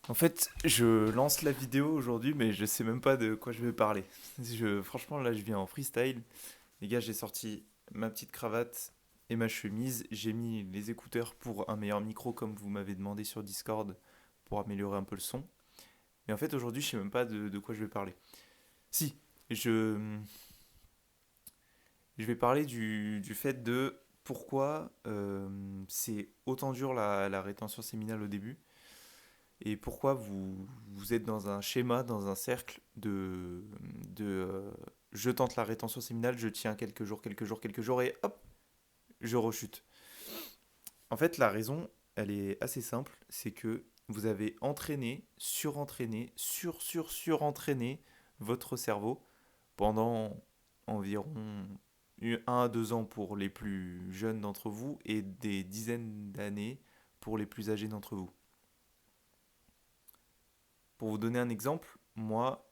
En fait, je lance la vidéo aujourd'hui, mais je sais même pas de quoi je vais parler. Franchement, là, je viens en freestyle. Les gars, j'ai sorti ma petite cravate et ma chemise. J'ai mis les écouteurs pour un meilleur micro, comme vous m'avez demandé sur Discord, pour améliorer un peu le son. Mais en fait, aujourd'hui, je sais même pas de quoi je vais parler. Si, je, je vais parler du fait de pourquoi c'est autant dur la rétention séminale au début et pourquoi vous êtes dans un schéma, dans un cercle de je tente la rétention séminale, je tiens quelques jours, quelques jours, quelques jours et hop, je rechute. En fait, la raison, elle est assez simple, c'est que vous avez entraîné, surentraîné, surentraîné votre cerveau pendant environ 1 à 2 ans pour les plus jeunes d'entre vous et des dizaines d'années pour les plus âgés d'entre vous. Pour vous donner un exemple, moi,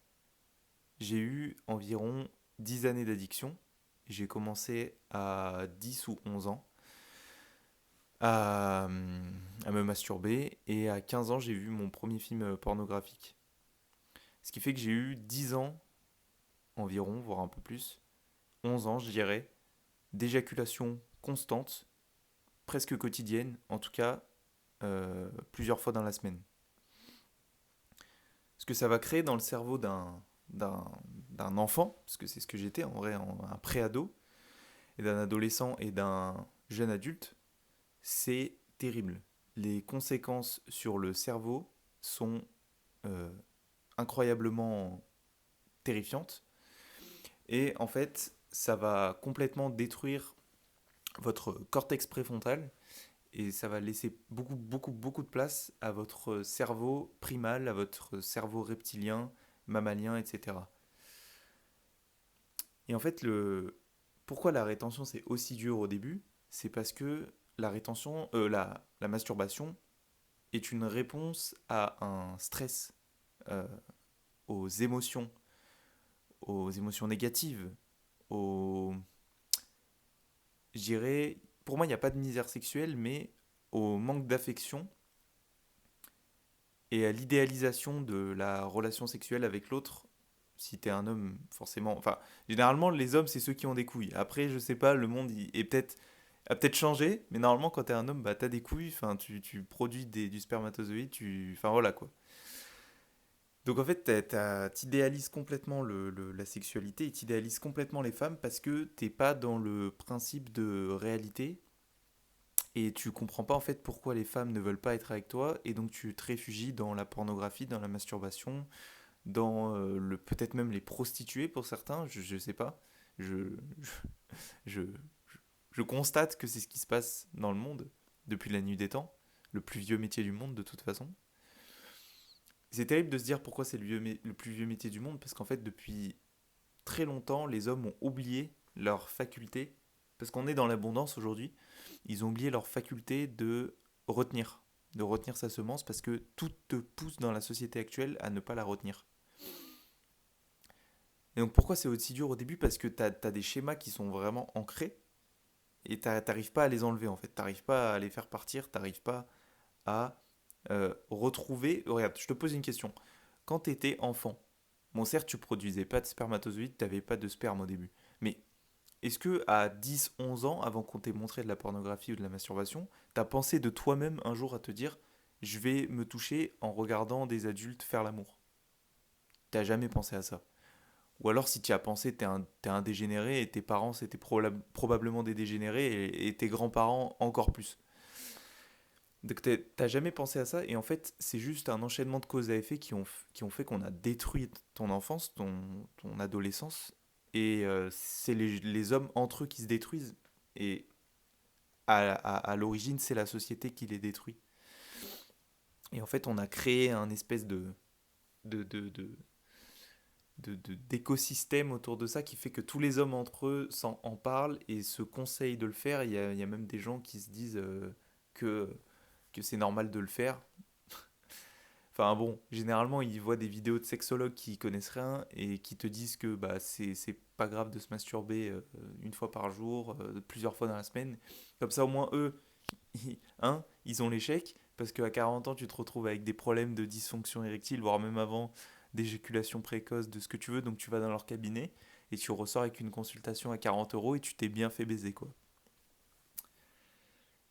j'ai eu environ 10 années d'addiction. J'ai commencé à 10 ou 11 ans à, à me masturber et à 15 ans, j'ai vu mon premier film pornographique. Ce qui fait que j'ai eu 10 ans environ, voire un peu plus, 11 ans, je dirais, d'éjaculation constante, presque quotidienne, en tout cas plusieurs fois dans la semaine. Ce que ça va créer dans le cerveau d'un, d'un enfant, parce que c'est ce que j'étais en vrai, un pré-ado, et d'un adolescent et d'un jeune adulte, c'est terrible. Les conséquences sur le cerveau sont euh, incroyablement terrifiantes. Et en fait, ça va complètement détruire votre cortex préfrontal et ça va laisser beaucoup de place à votre cerveau primal, à votre cerveau reptilien, mammalien, etc. Et en fait, pourquoi la rétention c'est aussi dur au début? C'est parce que la masturbation est une réponse à un stress, euh, aux émotions, aux émotions négatives, aux, je dirais, pour moi il n'y a pas de misère sexuelle, mais au manque d'affection et à l'idéalisation de la relation sexuelle avec l'autre. Si t'es un homme, forcément. Enfin, généralement, les hommes, c'est ceux qui ont des couilles. Après, je sais pas, le monde est peut-être a peut-être changé, mais normalement, quand t'es un homme, bah t'as des couilles, enfin, tu produis du spermatozoïde, enfin voilà quoi. Donc en fait, t'idéalises complètement la sexualité et t'idéalises complètement les femmes parce que t'es pas dans le principe de réalité et tu comprends pas en fait pourquoi les femmes ne veulent pas être avec toi et donc tu te réfugies dans la pornographie, dans la masturbation, dans peut-être même les prostituées pour certains, je sais pas. Je, je, je constate que c'est ce qui se passe dans le monde depuis la nuit des temps, le plus vieux métier du monde de toute façon. C'est terrible de se dire pourquoi c'est le plus vieux métier du monde, parce qu'en fait depuis très longtemps, les hommes ont oublié leur faculté, parce qu'on est dans l'abondance aujourd'hui, ils ont oublié leur faculté retenir, de retenir sa semence, parce que tout te pousse dans la société actuelle à ne pas la retenir. Et donc pourquoi c'est aussi dur au début? Parce que t'as des schémas qui sont vraiment ancrés, et t'arrives pas à les enlever en fait, t'arrives pas à les faire partir, t'arrives pas à retrouver... Regarde, je te pose une question. Quand t'étais enfant, bon certes tu produisais pas de spermatozoïdes, t'avais pas de sperme au début, mais est-ce que à 10, 11 ans, avant qu'on t'ait montré de la pornographie ou de la masturbation, t'as pensé de toi-même un jour à te dire je vais me toucher en regardant des adultes faire l'amour? T'as jamais pensé à ça? Ou alors si tu y as pensé, t'es un dégénéré et tes parents c'était probablement des dégénérés et tes grands-parents encore plus. Donc t'as jamais pensé à ça et en fait c'est juste un enchaînement de causes à effet qui ont fait qu'on a détruit ton enfance, ton adolescence et c'est les hommes entre eux qui se détruisent et à l'origine c'est la société qui les détruit. Et en fait on a créé un espèce de, de, de, d'écosystème autour de ça qui fait que tous les hommes entre eux en parlent et se conseillent de le faire. Il y a même des gens qui se disent que, que c'est normal de le faire. Enfin bon, généralement ils voient des vidéos de sexologues qui connaissent rien et qui te disent que bah, c'est pas grave de se masturber une fois par jour, plusieurs fois dans la semaine. Comme ça au moins eux, ils ont l'échec parce qu'à 40 ans, tu te retrouves avec des problèmes de dysfonction érectile, voire même avant d'éjaculation précoce, de ce que tu veux, donc tu vas dans leur cabinet et tu ressors avec une consultation à 40 € et tu t'es bien fait baiser, quoi.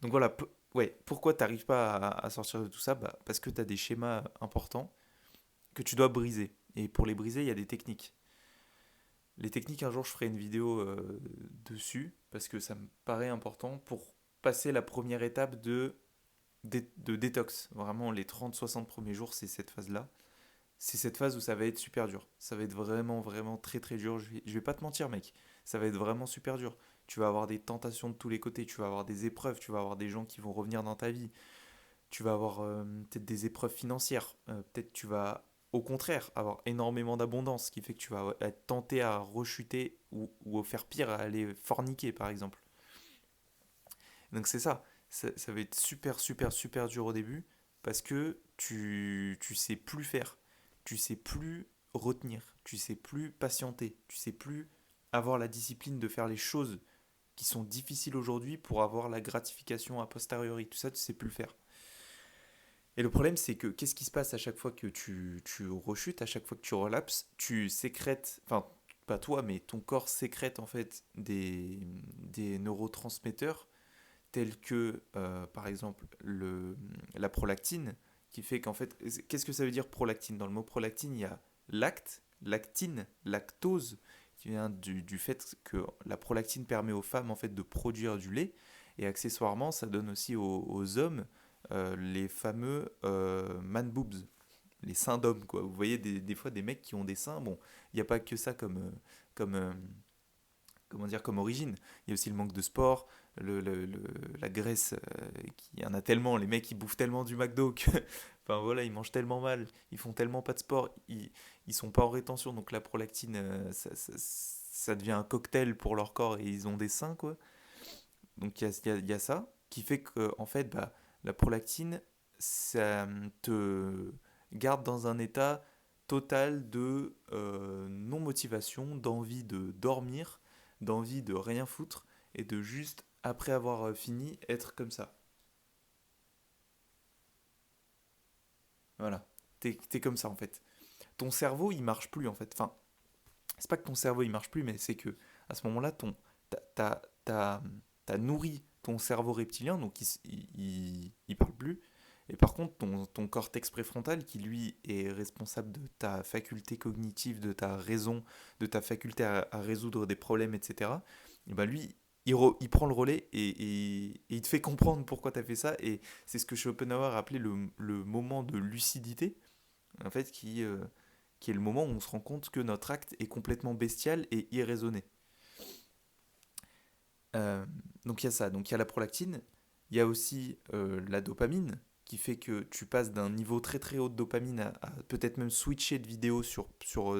Donc voilà, ouais, pourquoi t'arrives pas à sortir de tout ça? Bah, parce que tu as des schémas importants que tu dois briser. Et pour les briser, il y a des techniques. Les techniques, un jour, je ferai une vidéo dessus, parce que ça me paraît important pour passer la première étape de détox. Vraiment, les 30-60 premiers jours, c'est cette phase-là. C'est cette phase où ça va être super dur. Ça va être vraiment, vraiment très, très dur. Je vais pas te mentir, mec. Ça va être vraiment super dur. Tu vas avoir des tentations de tous les côtés. Tu vas avoir des épreuves. Tu vas avoir des gens qui vont revenir dans ta vie. Tu vas avoir peut-être des épreuves financières. Peut-être tu vas, au contraire, avoir énormément d'abondance, ce qui fait que tu vas être tenté à rechuter ou faire pire, à aller forniquer, par exemple. Donc c'est ça. Ça va être super, super, super dur au début parce que tu sais plus faire. Tu sais plus retenir. Tu sais plus patienter. Tu sais plus avoir la discipline de faire les choses qui sont difficiles aujourd'hui pour avoir la gratification a posteriori. Tout ça, tu sais plus le faire. Et le problème, c'est que qu'est-ce qui se passe à chaque fois que tu rechutes, à chaque fois que tu relapses, tu sécrètes, enfin, pas toi, mais ton corps sécrète en fait des neurotransmetteurs tels que, par exemple, la prolactine, qui fait qu'en fait, qu'est-ce que ça veut dire prolactine? Dans le mot prolactine, il y a lacte, lactine, lactose, qui vient du fait que la prolactine permet aux femmes en fait de produire du lait, et accessoirement, ça donne aussi aux hommes les fameux man boobs, les seins d'hommes, quoi. Vous voyez des fois des mecs qui ont des seins, bon, il n'y a pas que ça comme, comment dire, comme origine. Il y a aussi le manque de sport, la graisse, il y en a tellement, les mecs ils bouffent tellement du McDo que, enfin voilà, ils mangent tellement mal, ils font tellement pas de sport, ils sont pas en rétention, donc la prolactine, ça devient un cocktail pour leur corps et ils ont des seins, quoi. Donc il y a ça qui fait que, en fait, bah, la prolactine, ça te garde dans un état total de non-motivation, d'envie de dormir, d'envie de rien foutre et de juste, après avoir fini, être comme ça. Voilà. T'es comme ça en fait. Ton cerveau, il marche plus en fait. Enfin, c'est pas que ton cerveau, il marche plus, mais c'est que à ce moment-là, t'as nourri ton cerveau reptilien, donc il parle plus. Et par contre, ton cortex préfrontal, qui lui est responsable de ta faculté cognitive, de ta raison, de ta faculté à résoudre des problèmes, etc., et ben lui, il prend le relais et il te fait comprendre pourquoi tu as fait ça. Et c'est ce que Schopenhauer appelait le moment de lucidité, en fait, qui est le moment où on se rend compte que notre acte est complètement bestial et irraisonné. Euh, donc il y a ça, donc il y a la prolactine, il y a aussi la dopamine, qui fait que tu passes d'un niveau très très haut de dopamine à peut-être même switcher de vidéos sur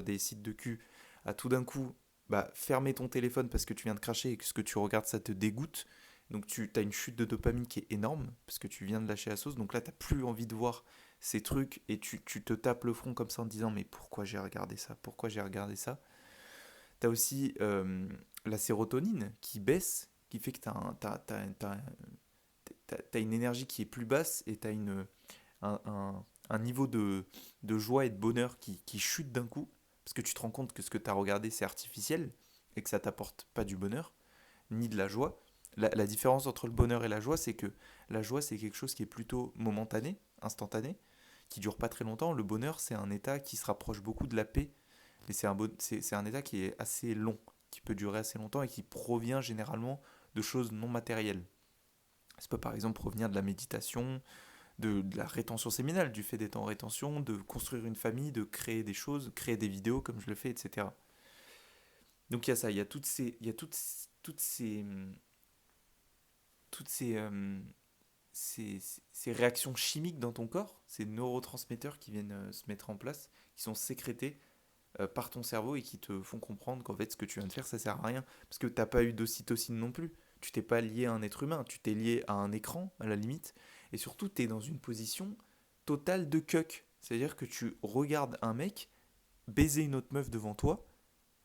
des sites de cul, à tout d'un coup bah, fermer ton téléphone parce que tu viens de cracher et que ce que tu regardes ça te dégoûte. Donc tu as une chute de dopamine qui est énorme parce que tu viens de lâcher la sauce. Donc là, tu n'as plus envie de voir ces trucs et tu te tapes le front comme ça en te disant mais pourquoi j'ai regardé ça? Pourquoi j'ai regardé ça? Tu as aussi la sérotonine qui baisse, qui fait que tu as une énergie qui est plus basse et tu as un niveau de joie et de bonheur qui chute d'un coup, parce que tu te rends compte que ce que tu as regardé, c'est artificiel et que ça t'apporte pas du bonheur, ni de la joie. La différence entre le bonheur et la joie, c'est que la joie, c'est quelque chose qui est plutôt momentané, instantané, qui dure pas très longtemps. Le bonheur, c'est un état qui se rapproche beaucoup de la paix, et c'est un état qui est assez long, qui peut durer assez longtemps et qui provient généralement de choses non matérielles. Ça peut par exemple provenir de la méditation, de la rétention séminale, du fait d'être en rétention, de construire une famille, de créer des choses, créer des vidéos comme je le fais, etc. Donc il y a ça, il y a toutes ces réactions chimiques dans ton corps, ces neurotransmetteurs qui viennent se mettre en place, qui sont sécrétés par ton cerveau et qui te font comprendre qu'en fait ce que tu viens de faire ça sert à rien parce que t'as pas eu d'ocytocine non plus. Tu t'es pas lié à un être humain, tu t'es lié à un écran à la limite et surtout tu es dans une position totale de cuck. C'est-à-dire que tu regardes un mec baiser une autre meuf devant toi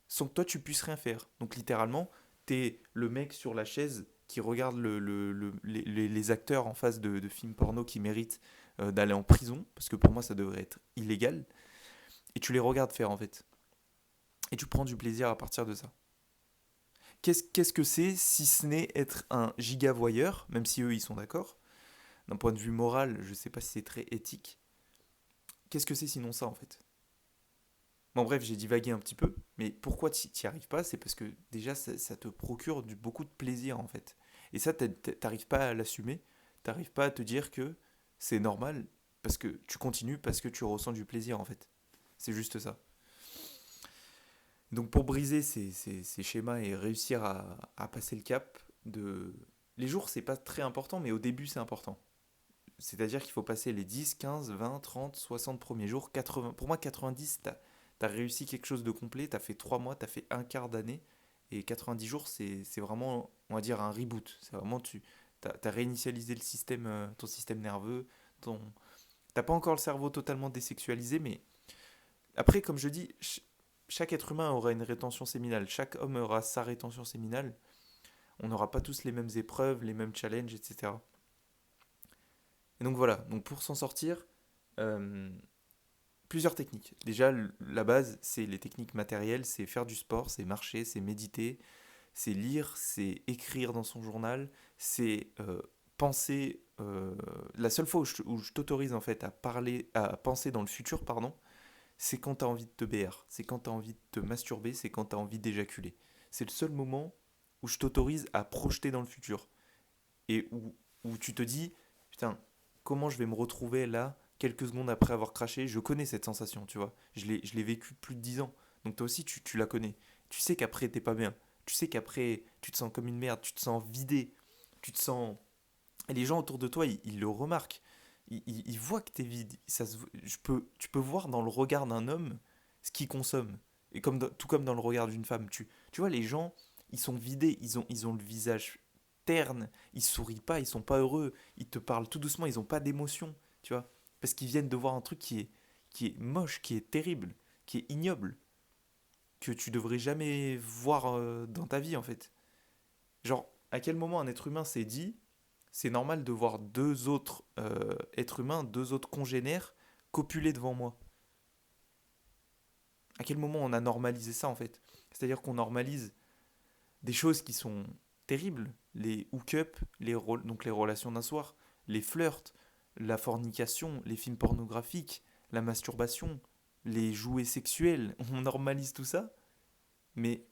sans que toi tu puisses rien faire. Donc littéralement, t'es le mec sur la chaise qui regarde les acteurs en face de films porno qui méritent d'aller en prison, parce que pour moi ça devrait être illégal, et tu les regardes faire en fait. Et tu prends du plaisir à partir de ça. Qu'est-ce que c'est si ce n'est être un giga voyeur, même si eux ils sont d'accord. D'un point de vue moral, je sais pas si c'est très éthique. Qu'est-ce que c'est sinon ça en fait? Bon bref, j'ai divagué un petit peu, mais pourquoi tu n'y arrives pas? C'est parce que déjà ça te procure beaucoup de plaisir en fait. Et ça, t'arrives pas à l'assumer, t'arrives pas à te dire que c'est normal, parce que tu continues, parce que tu ressens du plaisir en fait. C'est juste ça. Donc pour briser ces schémas et réussir à passer le cap de... Les jours, c'est pas très important, mais au début, c'est important. C'est-à-dire qu'il faut passer les 10, 15, 20, 30, 60 premiers jours. 80, pour moi, 90, t'as réussi quelque chose de complet. T'as fait 3 mois, t'as fait un quart d'année. Et 90 jours, c'est vraiment, on va dire, un reboot. C'est vraiment, t'as réinitialisé le système, ton système nerveux. Ton... T'as pas encore le cerveau totalement désexualisé, mais après, comme je dis, chaque être humain aura une rétention séminale. Chaque homme aura sa rétention séminale. On n'aura pas tous les mêmes épreuves, les mêmes challenges, etc. Et donc voilà, donc pour s'en sortir, euh, plusieurs techniques. Déjà, la base, c'est les techniques matérielles, c'est faire du sport, c'est marcher, c'est méditer, c'est lire, c'est écrire dans son journal, c'est penser. La seule fois où je t'autorise en fait à parler, à penser dans le futur, pardon, c'est quand tu as envie de te BR, c'est quand tu as envie de te masturber, c'est quand tu as envie d'éjaculer. C'est le seul moment où je t'autorise à projeter dans le futur et où tu te dis, putain, comment je vais me retrouver là, quelques secondes après avoir craché. Je connais cette sensation, tu vois. Je l'ai vécu plus de 10 ans. Donc toi aussi, tu la connais. Tu sais qu'après, t'es pas bien. Tu sais qu'après, tu te sens comme une merde, tu te sens vidé, tu te sens... Et les gens autour de toi, ils le remarquent. Ils voient que t'es vide. Tu peux voir dans le regard d'un homme ce qu'il consomme. Et tout comme dans le regard d'une femme. Tu vois, les gens, ils sont vidés, ils ont le visage terne, ils sourient pas, ils sont pas heureux, ils te parlent tout doucement, ils ont pas d'émotion, tu vois. Parce qu'ils viennent de voir un truc qui est moche, qui est terrible, qui est ignoble, que tu devrais jamais voir dans ta vie en fait. Genre, à quel moment un être humain s'est dit, c'est normal de voir deux autres êtres humains, deux autres congénères, copuler devant moi? À quel moment on a normalisé ça en fait? C'est-à-dire qu'on normalise des choses qui sont terribles, les hook-up, donc les relations d'un soir, les flirts, la fornication, les films pornographiques, la masturbation, les jouets sexuels, on normalise tout ça. Mais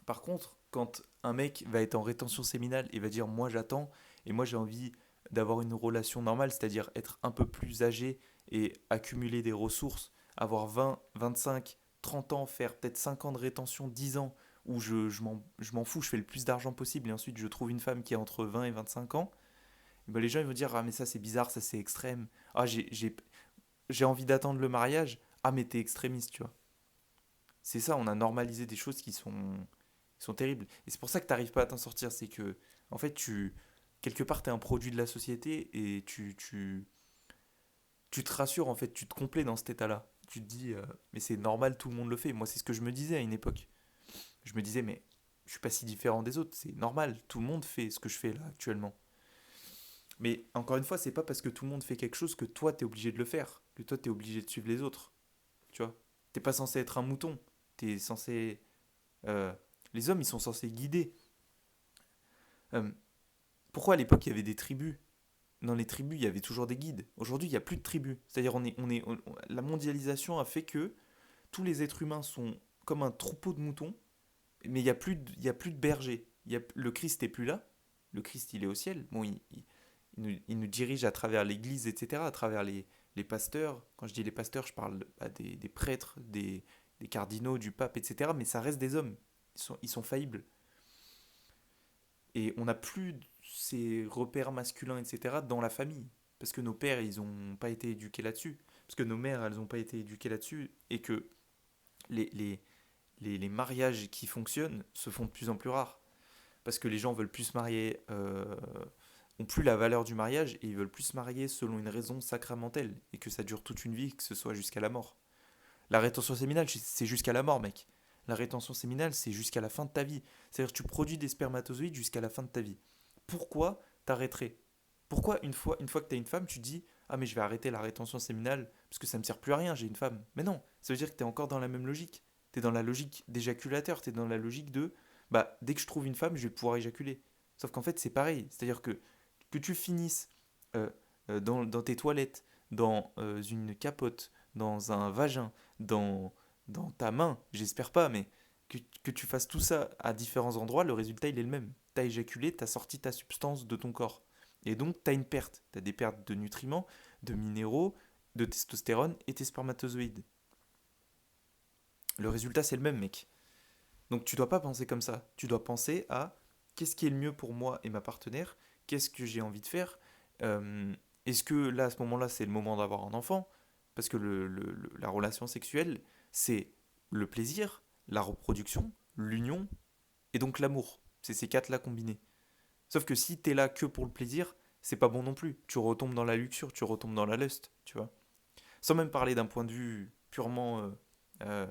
par contre, quand un mec va être en rétention séminale et va dire moi j'attends et moi j'ai envie d'avoir une relation normale, c'est-à-dire être un peu plus âgé et accumuler des ressources, avoir 20, 25, 30 ans, faire peut-être 5 ans de rétention, 10 ans, où je m'en fous, je fais le plus d'argent possible et ensuite je trouve une femme qui est entre 20 et 25 ans, et ben les gens ils vont dire ah mais ça c'est bizarre, ça c'est extrême, ah j'ai envie d'attendre le mariage, ah mais t'es extrémiste, tu vois. C'est ça, on a normalisé des choses qui sont terribles. Et c'est pour ça que tu n'arrives pas à t'en sortir. C'est que, en fait, quelque part, tu es un produit de la société et tu te rassures, en fait, tu te complais dans cet état-là. Tu te dis, mais c'est normal, tout le monde le fait. Moi, c'est ce que je me disais à une époque. Je me disais, mais je suis pas si différent des autres. C'est normal, tout le monde fait ce que je fais là actuellement. Mais encore une fois, c'est pas parce que tout le monde fait quelque chose que toi, tu es obligé de le faire. Que toi, tu es obligé de suivre les autres. Tu vois. T'es pas censé être un mouton. T'es censé. euh, les hommes, ils sont censés guider. Euh, Pourquoi à l'époque il y avait des tribus? Dans les tribus, il y avait toujours des guides. Aujourd'hui, il n'y a plus de tribus. C'est-à-dire, la mondialisation a fait que tous les êtres humains sont comme un troupeau de moutons, mais il y a plus de bergers. Le Christ n'est plus là. Le Christ, il est au ciel. Bon, il nous dirige à travers l'église, etc., à travers les pasteurs. Quand je dis les pasteurs, je parle des prêtres, des cardinaux, du pape, etc., mais ça reste des hommes. Ils sont faillibles. Et on n'a plus ces repères masculins, etc., dans la famille. Parce que nos pères, ils n'ont pas été éduqués là-dessus. Parce que nos mères, elles n'ont pas été éduquées là-dessus. Et que les, les, les mariages qui fonctionnent se font de plus en plus rares. Parce que les gens veulent plus se marier, ont plus la valeur du mariage, et ils veulent plus se marier selon une raison sacramentelle. Et que ça dure toute une vie, que ce soit jusqu'à la mort. La rétention séminale, c'est jusqu'à la mort, mec. La rétention séminale, c'est jusqu'à la fin de ta vie. C'est-à-dire que tu produis des spermatozoïdes jusqu'à la fin de ta vie. Pourquoi t'arrêterais? Pourquoi une fois que tu as une femme, tu te dis ah mais je vais arrêter la rétention séminale parce que ça me sert plus à rien, j'ai une femme. Mais non, ça veut dire que tu es encore dans la même logique. Tu es dans la logique d'éjaculateur, tu es dans la logique de bah dès que je trouve une femme, je vais pouvoir éjaculer. Sauf qu'en fait, c'est pareil, c'est-à-dire que tu finisses euh, dans tes toilettes, dans une capote, dans un vagin, dans ta main, j'espère pas, mais que tu fasses tout ça à différents endroits, le résultat il est le même. Tu as éjaculé, tu as sorti ta substance de ton corps. Et donc tu as une perte. Tu as des pertes de nutriments, de minéraux, de testostérone et tes spermatozoïdes. Le résultat c'est le même, mec. Donc tu dois pas penser comme ça. Tu dois penser à qu'est-ce qui est le mieux pour moi et ma partenaire, qu'est-ce que j'ai envie de faire. Euh, Est-ce que là, à ce moment-là, c'est le moment d'avoir un enfant? Parce que la relation sexuelle, c'est le plaisir, la reproduction, l'union et donc l'amour. C'est ces quatre-là combinés. Sauf que si t'es là que pour le plaisir, c'est pas bon non plus. Tu retombes dans la luxure, tu retombes dans la lust, tu vois. Sans même parler d'un point de vue purement euh,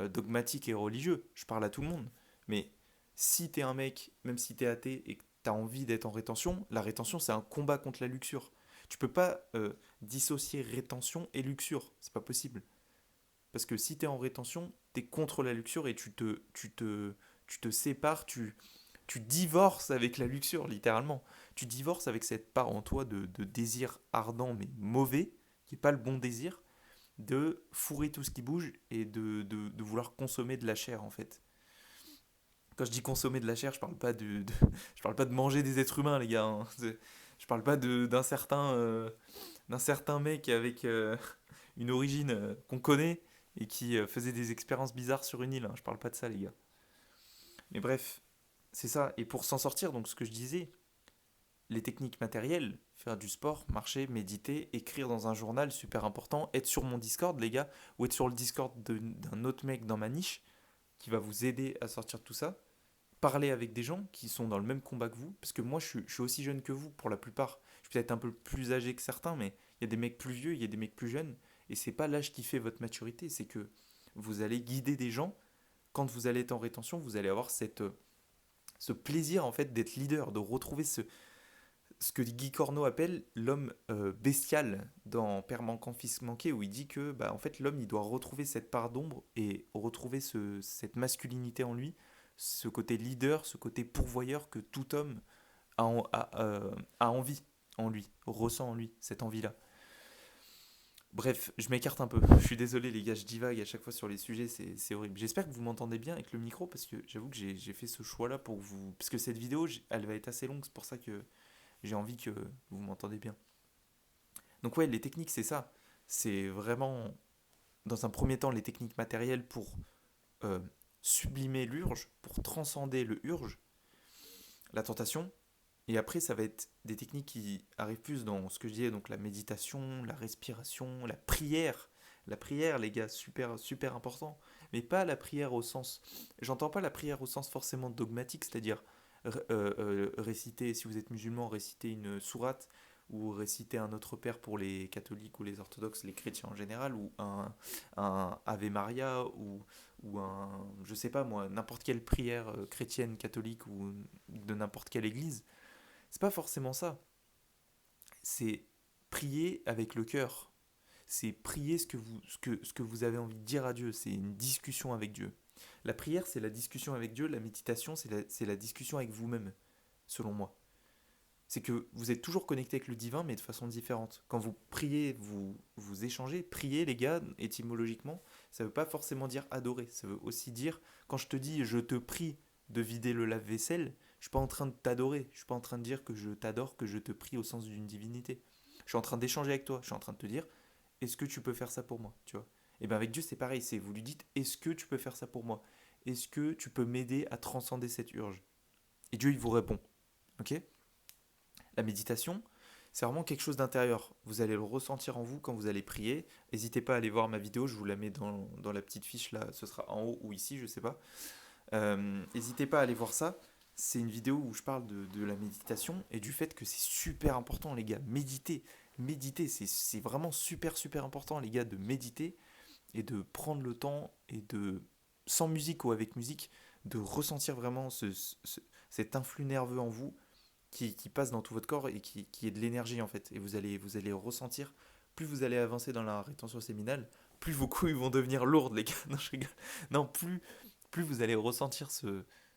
dogmatique et religieux. Je parle à tout le monde. Mais si t'es un mec, même si t'es athée et que t'as envie d'être en rétention, la rétention c'est un combat contre la luxure. Tu peux pas dissocier rétention et luxure. C'est pas possible. Parce que si t'es en rétention, t'es contre la luxure et tu te sépares, tu divorces avec la luxure, littéralement. Tu divorces avec cette part en toi de désir ardent mais mauvais, qui n'est pas le bon désir, de fourrer tout ce qui bouge et de vouloir consommer de la chair, en fait. Quand je dis consommer de la chair, je parle pas de manger des êtres humains, les gars. Hein. Je parle pas d'un certain mec avec une origine qu'on connaît et qui faisait des expériences bizarres sur une île. Hein. Je parle pas de ça, les gars. Mais bref, c'est ça. Et pour s'en sortir, donc ce que je disais, les techniques matérielles, faire du sport, marcher, méditer, écrire dans un journal, super important, être sur mon Discord, les gars, ou être sur le Discord d'un autre mec dans ma niche qui va vous aider à sortir de tout ça. Parler avec des gens qui sont dans le même combat que vous, parce que moi je suis aussi jeune que vous pour la plupart. Je suis peut-être un peu plus âgé que certains, mais il y a des mecs plus vieux, il y a des mecs plus jeunes, et c'est pas l'âge qui fait votre maturité, c'est que vous allez guider des gens. Quand vous allez être en rétention, vous allez avoir ce plaisir en fait d'être leader, de retrouver ce que Guy Corneau appelle l'homme bestial dans Père manquant, fils manqué, où il dit que bah, en fait, l'homme il doit retrouver cette part d'ombre et retrouver cette masculinité en lui, ce côté leader, ce côté pourvoyeur que tout homme a envie en lui, ressent en lui, cette envie-là. Bref, je m'écarte un peu. Je suis désolé les gars, je divague à chaque fois sur les sujets, c'est horrible. J'espère que vous m'entendez bien avec le micro parce que j'avoue que j'ai fait ce choix-là pour vous... Parce que cette vidéo, elle va être assez longue, c'est pour ça que j'ai envie que vous m'entendez bien. Donc ouais, les techniques, c'est ça. C'est vraiment, dans un premier temps, les techniques matérielles pour euh, sublimer l'urge, pour transcender le urge, la tentation. Et après, ça va être des techniques qui arrivent plus dans ce que je disais, donc la méditation, la respiration, la prière. La prière, les gars, super, super important. Mais pas la prière au sens... J'entends pas la prière au sens forcément dogmatique, c'est-à-dire réciter, si vous êtes musulman, réciter une sourate ou réciter un autre père pour les catholiques ou les orthodoxes, les chrétiens en général, ou un Ave Maria, ou un, je sais pas moi, n'importe quelle prière chrétienne, catholique ou de n'importe quelle église. C'est pas forcément ça. C'est prier avec le cœur. C'est prier ce que vous avez envie de dire à Dieu. C'est une discussion avec Dieu. La prière, c'est la discussion avec Dieu. La méditation, c'est la discussion avec vous-même, selon moi. C'est que vous êtes toujours connecté avec le divin, mais de façon différente. Quand vous priez, vous échangez. Prier, les gars, étymologiquement, ça ne veut pas forcément dire adorer. Ça veut aussi dire, quand je te dis je te prie de vider le lave-vaisselle, je suis pas en train de t'adorer. Je suis pas en train de dire que je t'adore, que je te prie au sens d'une divinité. Je suis en train d'échanger avec toi. Je suis en train de te dire, est-ce que tu peux faire ça pour moi, tu vois? Et bien avec Dieu, c'est pareil. C'est vous lui dites, est-ce que tu peux faire ça pour moi? Est-ce que tu peux m'aider à transcender cette urge? Et Dieu, il vous répond. Ok? La méditation, c'est vraiment quelque chose d'intérieur. Vous allez le ressentir en vous quand vous allez prier. N'hésitez pas à aller voir ma vidéo, je vous la mets dans la petite fiche là, ce sera en haut ou ici, je sais pas. N'hésitez pas à aller voir ça. C'est une vidéo où je parle de la méditation et du fait que c'est super important, les gars. Méditer, c'est vraiment super, super important, les gars, de méditer et de prendre le temps et sans musique ou avec musique, de ressentir vraiment cet influx nerveux en vous qui passe dans tout votre corps et qui est de l'énergie en fait. Et vous allez ressentir, plus vous allez avancer dans la rétention séminale, plus vos couilles vont devenir lourdes, les gars. Non, je rigole. Non, plus vous allez ressentir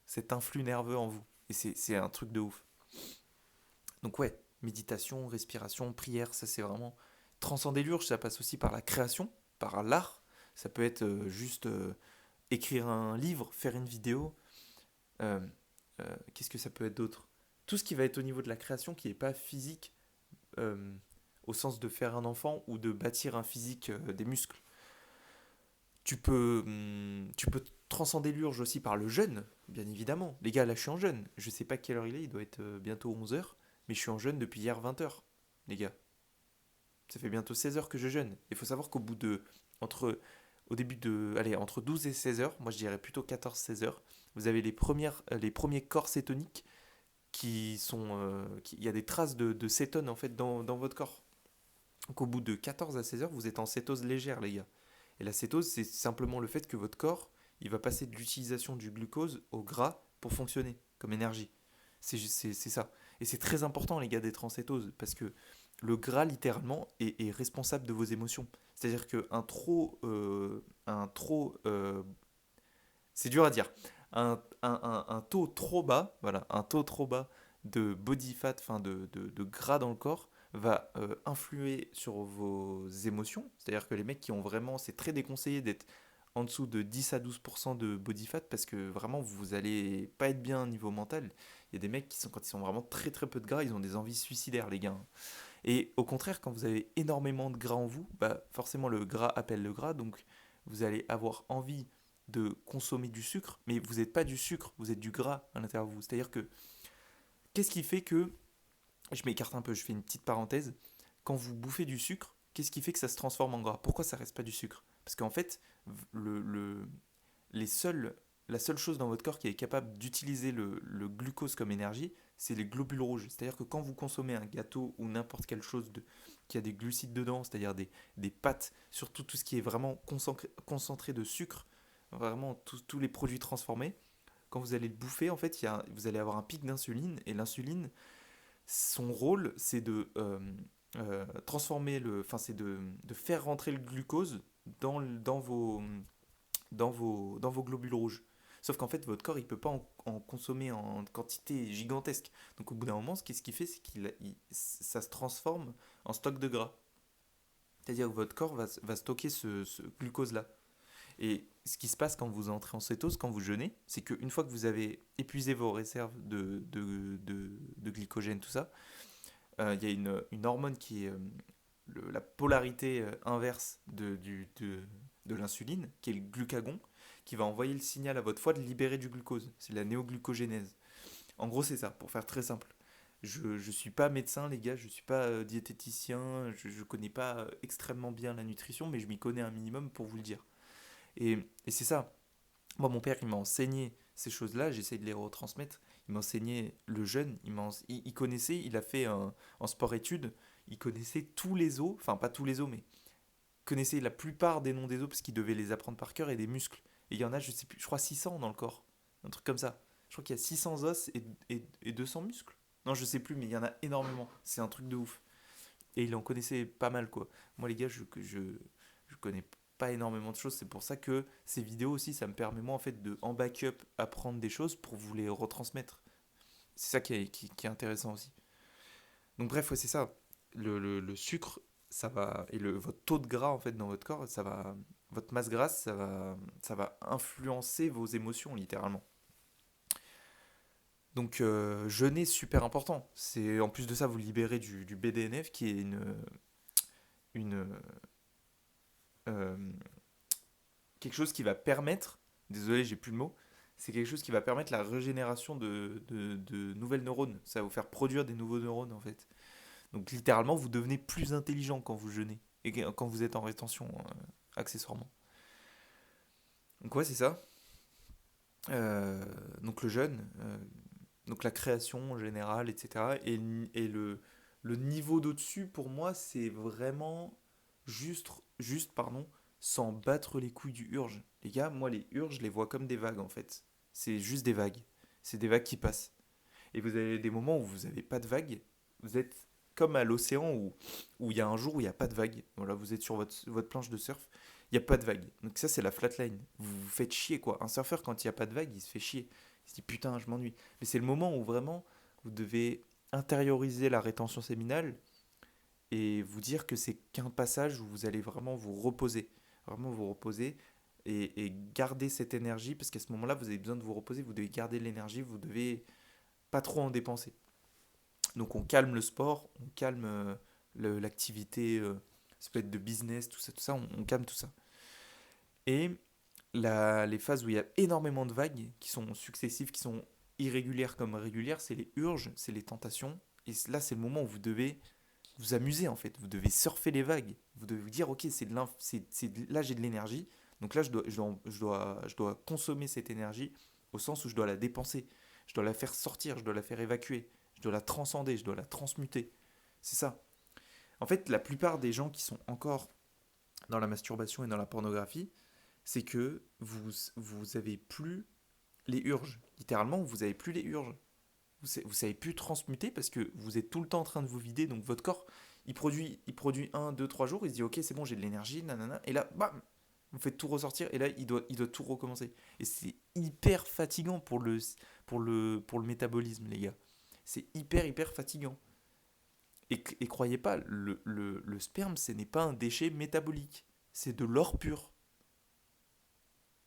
cet influx nerveux en vous. Et c'est un truc de ouf. Donc ouais, méditation, respiration, prière, ça c'est vraiment transcender l'urge, ça passe aussi par la création, par l'art. Ça peut être juste écrire un livre, faire une vidéo. Euh, Qu'est-ce que ça peut être d'autre? Tout ce qui va être au niveau de la création qui n'est pas physique, euh, au sens de faire un enfant ou de bâtir un physique, des muscles. Tu peux transcender l'urge aussi par le jeûne, bien évidemment. Les gars, là je suis en jeûne. Je sais pas quelle heure il doit être bientôt 11 heures, mais je suis en jeûne depuis hier 20 heures, les gars. Ça fait bientôt 16 heures que je jeûne. Il faut savoir qu'au bout de. Entre, au début de. Allez, entre 12 et 16 heures, moi je dirais plutôt 14-16 heures, vous avez les premiers corps cétoniques qui sont. Il y a des traces de cétone en fait dans votre corps. Donc au bout de 14 à 16 heures, vous êtes en cétose légère, les gars. Et la cétose, c'est simplement le fait que votre corps, il va passer de l'utilisation du glucose au gras pour fonctionner comme énergie. C'est ça. Et c'est très important, les gars, d'être en cétose, parce que le gras, littéralement, est responsable de vos émotions. C'est-à-dire qu'un trop... c'est dur à dire. Un taux trop bas, voilà, un taux trop bas de body fat, enfin de gras dans le corps, va influer sur vos émotions. C'est-à-dire que les mecs qui ont vraiment, c'est très déconseillé d'être en dessous de 10 à 12% de body fat parce que vraiment vous allez pas être bien au niveau mental. Il y a des mecs qui sont, quand ils sont vraiment très très peu de gras, ils ont des envies suicidaires, les gars. Et au contraire, quand vous avez énormément de gras en vous, bah forcément le gras appelle le gras, donc vous allez avoir envie de consommer du sucre, mais vous n'êtes pas du sucre, vous êtes du gras à l'intérieur de vous. C'est-à-dire que, qu'est-ce qui fait que, je m'écarte un peu, je fais une petite parenthèse, quand vous bouffez du sucre, qu'est-ce qui fait que ça se transforme en gras? Pourquoi ça reste pas du sucre? Parce qu'en fait, le, le- les seuls, la seule chose dans votre corps qui est capable d'utiliser le glucose comme énergie, c'est les globules rouges. C'est-à-dire que quand vous consommez un gâteau ou n'importe quelle chose qui a des glucides dedans, c'est-à-dire des pâtes, surtout tout ce qui est vraiment concentré de sucre, vraiment tous les produits transformés, quand vous allez le bouffer, en fait, vous allez avoir un pic d'insuline, et l'insuline, son rôle, c'est de transformer enfin, c'est de faire rentrer le glucose dans vos globules rouges. Sauf qu'en fait, votre corps, il ne peut pas en consommer en quantité gigantesque. Donc au bout d'un moment, qu'est-ce qu'il fait? C'est ça se transforme en stock de gras. C'est-à-dire que votre corps va stocker ce glucose-là. Et ce qui se passe quand vous entrez en cétose, quand vous jeûnez, c'est qu'une fois que vous avez épuisé vos réserves de glycogène, tout ça, il y a une hormone qui est la polarité inverse de l'insuline, qui est le glucagon, qui va envoyer le signal à votre foie de libérer du glucose. C'est la néoglucogénèse. En gros, c'est ça, pour faire très simple. Je ne suis pas médecin, les gars, je ne suis pas diététicien, je ne connais pas extrêmement bien la nutrition, mais je m'y connais un minimum pour vous le dire. Et c'est ça. Moi, mon père, il m'a enseigné ces choses-là, j'essaie de les retransmettre. Il m'a enseigné le jeûne, il connaissait, il a fait en sport-études, il connaissait tous les os, enfin pas tous les os, mais il connaissait la plupart des noms des os parce qu'il devait les apprendre par cœur et des muscles. Et il y en a, je sais plus, je crois 600 dans le corps, un truc comme ça. Je crois qu'il y a 600 os et 200 muscles. Non, je sais plus, mais il y en a énormément. C'est un truc de ouf. Et il en connaissait pas mal, quoi. Moi, les gars, je connais pas énormément de choses. C'est pour ça que ces vidéos aussi, ça me permet, moi, en fait, en backup, apprendre des choses pour vous les retransmettre. C'est ça qui est intéressant aussi. Donc, bref, ouais, c'est ça. Le sucre, ça va. Et votre taux de gras, en fait, dans votre corps, ça va. Votre masse grasse, ça va influencer vos émotions, littéralement. Donc, jeûner, super important. C'est, en plus de ça, vous libérez du BDNF, qui est une, euh, quelque chose qui va permettre, désolé, j'ai plus le mot, c'est quelque chose qui va permettre la régénération de nouvelles neurones. Ça va vous faire produire des nouveaux neurones, en fait. Donc, littéralement, vous devenez plus intelligent quand vous jeûnez et quand vous êtes en rétention, accessoirement. Donc, ouais, c'est ça. Euh, donc, le jeûne, donc la création en général, etc. Et le niveau d'au-dessus, pour moi, c'est vraiment juste pardon, s'en battre les couilles du Urge. Les gars, moi, les Urges, je les vois comme des vagues, en fait. C'est juste des vagues. C'est des vagues qui passent. Et vous avez des moments où vous n'avez pas de vagues. Vous êtes comme à l'océan où il y a un jour où il n'y a pas de vagues. Voilà, vous êtes sur votre planche de surf, il n'y a pas de vagues. Donc ça, c'est la flatline. Vous vous faites chier, quoi. Un surfeur, quand il n'y a pas de vagues, il se fait chier. Il se dit, putain, je m'ennuie. Mais c'est le moment où vraiment, vous devez intérioriser la rétention séminale et vous dire que c'est qu'un passage où vous allez vraiment vous reposer. Vraiment vous reposer et garder cette énergie, parce qu'à ce moment-là, vous avez besoin de vous reposer, vous devez garder l'énergie, vous devez pas trop en dépenser. Donc on calme le sport, on calme l'activité, ça peut être de business, tout ça, on calme tout ça. Et les phases où il y a énormément de vagues, qui sont successives, qui sont irrégulières comme régulières, c'est les urges, c'est les tentations. Et là, c'est le moment où vous devez vous amuser en fait. Vous devez surfer les vagues. Vous devez vous dire, ok, là j'ai de l'énergie. Donc là, je dois consommer cette énergie au sens où je dois la dépenser. Je dois la faire sortir, je dois la faire évacuer. Je dois la transcender, je dois la transmuter. C'est ça. En fait, la plupart des gens qui sont encore dans la masturbation et dans la pornographie, c'est que vous avez plus les urges. Littéralement, vous avez plus les urges. Vous savez plus transmuter parce que vous êtes tout le temps en train de vous vider. Donc votre corps, il produit un 2 3 jours. Il se dit, ok, c'est bon, j'ai de l'énergie, nanana. Et là, bam, vous faites tout ressortir. Et là, il doit tout recommencer. Et c'est hyper fatigant pour le métabolisme, les gars. C'est hyper fatigant. Et croyez pas, le sperme, ce n'est pas un déchet métabolique. C'est de l'or pur.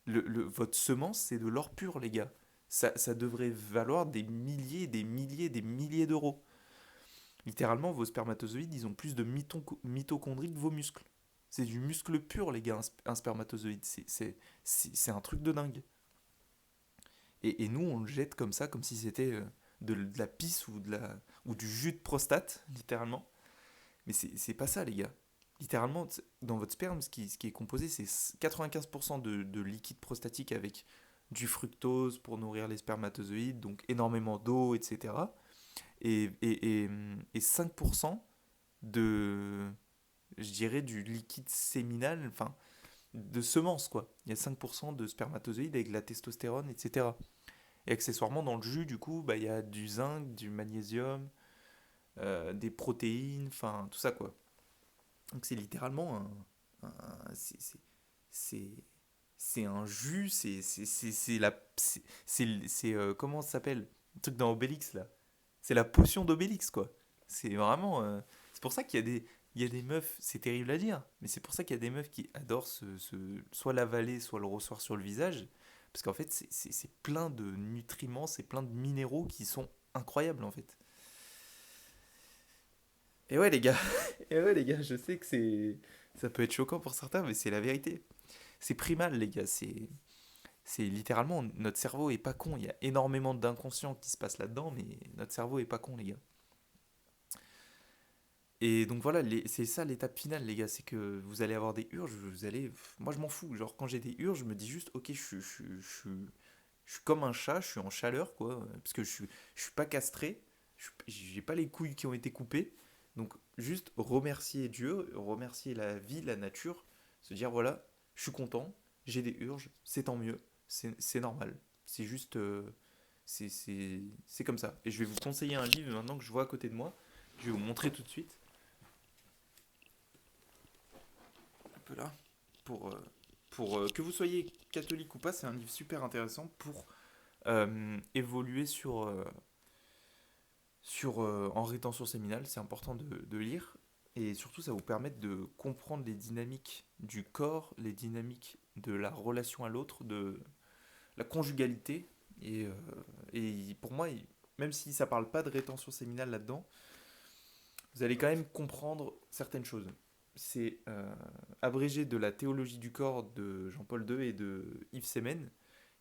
Votre semence, c'est de l'or pur, les gars. Ça devrait valoir des milliers, des milliers, des milliers d'euros. Littéralement, vos spermatozoïdes, ils ont plus de mitochondries que vos muscles. C'est du muscle pur, les gars, un spermatozoïde. C'est un truc de dingue. Et nous, on le jette comme ça, comme si c'était de la pisse ou du jus de prostate, littéralement. Mais c'est pas ça, les gars. Littéralement, dans votre sperme, ce qui est composé, c'est 95% de liquide prostatique avec du fructose pour nourrir les spermatozoïdes, donc énormément d'eau, etc. Et 5% de, je dirais, du liquide séminal, enfin, de semences, quoi. Il y a 5% de spermatozoïdes avec de la testostérone, etc. Et accessoirement, dans le jus, du coup, bah, il y a du zinc, du magnésium, des protéines, enfin, tout ça, quoi. Donc c'est littéralement c'est c'est un jus, comment ça s'appelle? Le truc dans Obélix là. C'est la potion d'Obélix quoi. C'est vraiment c'est pour ça qu'il y a des meufs, c'est terrible à dire, mais c'est pour ça qu'il y a des meufs qui adorent soit l'avaler, soit le recevoir sur le visage parce qu'en fait c'est plein de nutriments, c'est plein de minéraux qui sont incroyables en fait. Et ouais les gars, et ouais les gars, je sais que ça peut être choquant pour certains, mais c'est la vérité. C'est primal les gars, c'est littéralement notre cerveau est pas con. Il y a énormément d'inconscient qui se passe là-dedans, mais notre cerveau est pas con les gars. Et donc voilà, c'est ça l'étape finale les gars, c'est que vous allez avoir des urges, moi je m'en fous. Genre quand j'ai des urges, je me dis juste ok, je suis comme un chat, je suis en chaleur quoi, parce que je suis pas castré, j'ai pas les couilles qui ont été coupées. Donc juste remercier Dieu, remercier la vie, la nature, se dire voilà, je suis content, j'ai des urges, c'est tant mieux, c'est normal. C'est juste, c'est comme ça. Et je vais vous conseiller un livre maintenant que je vois à côté de moi. Je vais vous montrer tout de suite. Un peu là. Pour, que vous soyez catholique ou pas, c'est un livre super intéressant pour évoluer en rétention séminale. C'est important de lire. Et surtout, ça vous permet de comprendre les dynamiques du corps, les dynamiques de la relation à l'autre, de la conjugalité. Et, euh, et pour moi, même si ça parle pas de rétention séminale là-dedans, vous allez quand même comprendre certaines choses. C'est abrégé de la théologie du corps de Jean-Paul II et de Yves Semen,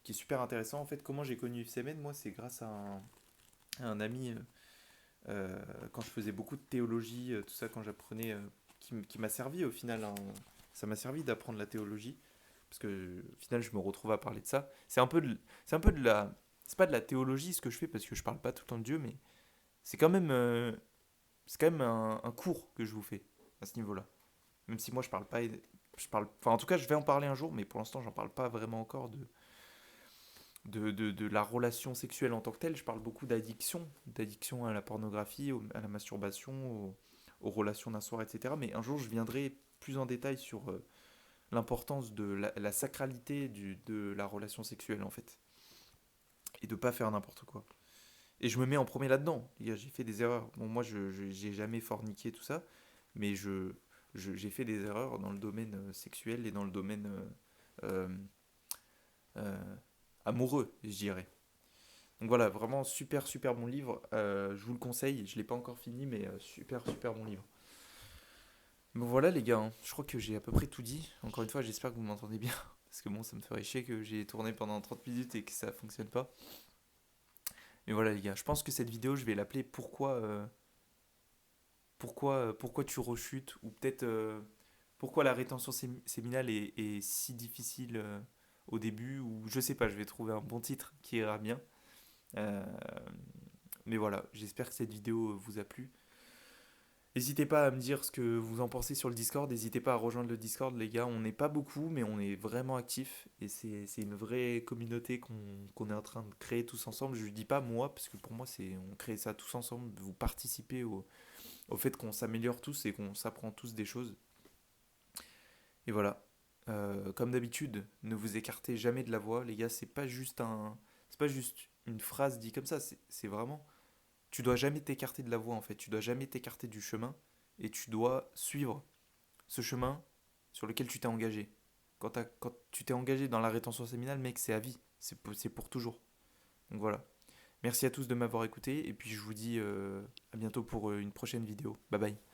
qui est super intéressant. En fait, comment j'ai connu Yves Semen, moi, c'est grâce à un ami, quand je faisais beaucoup de théologie, tout ça, quand j'apprenais, qui m'a servi au final, hein. Ça m'a servi d'apprendre la théologie, parce que au final, je me retrouve à parler de ça. C'est pas de la théologie ce que je fais, parce que je parle pas tout le temps de Dieu, mais c'est quand même, c'est quand même un cours que je vous fais à ce niveau-là. Même si moi je parle pas Enfin, en tout cas, je vais en parler un jour, mais pour l'instant, j'en parle pas vraiment encore de la relation sexuelle en tant que telle. Je parle beaucoup d'addiction à la pornographie, à la masturbation, aux relations d'un soir, etc. Mais un jour, je viendrai plus en détail sur l'importance de la sacralité de la relation sexuelle, en fait. Et de pas faire n'importe quoi. Et je me mets en premier là-dedans. Les gars, j'ai fait des erreurs. Bon, moi, j'ai jamais forniqué, tout ça. Mais j'ai fait des erreurs dans le domaine sexuel et dans le domaine euh, euh, amoureux, je dirais. Donc voilà, vraiment super super bon livre. Je vous le conseille. Je l'ai pas encore fini, mais super super bon livre. Bon voilà les gars, hein. Je crois que j'ai à peu près tout dit. Encore une fois, j'espère que vous m'entendez bien. Parce que bon, ça me ferait chier que j'ai tourné pendant 30 minutes et que ça fonctionne pas. Mais voilà les gars, je pense que cette vidéo, je vais l'appeler pourquoi tu rechutes ou peut-être pourquoi la rétention séminale est si difficile au début ou je sais pas, je vais trouver un bon titre qui ira bien. Euh, mais voilà, j'espère que cette vidéo vous a plu. N'hésitez pas à me dire ce que vous en pensez sur le Discord. N'hésitez pas à rejoindre le Discord, les gars. On n'est pas beaucoup, mais on est vraiment actifs. Et c'est une vraie communauté qu'on est en train de créer tous ensemble. Je ne dis pas moi, parce que pour moi, on crée ça tous ensemble. Vous participez au fait qu'on s'améliore tous et qu'on s'apprend tous des choses. Et voilà. Comme d'habitude, ne vous écartez jamais de la voie, les gars. C'est pas juste une phrase dit comme ça. C'est vraiment, tu dois jamais t'écarter de la voie en fait. Tu dois jamais t'écarter du chemin et tu dois suivre ce chemin sur lequel tu t'es engagé. Quand tu t'es engagé dans la rétention séminale, mec, c'est à vie. C'est pour toujours. Donc voilà. Merci à tous de m'avoir écouté et puis je vous dis à bientôt pour une prochaine vidéo. Bye bye.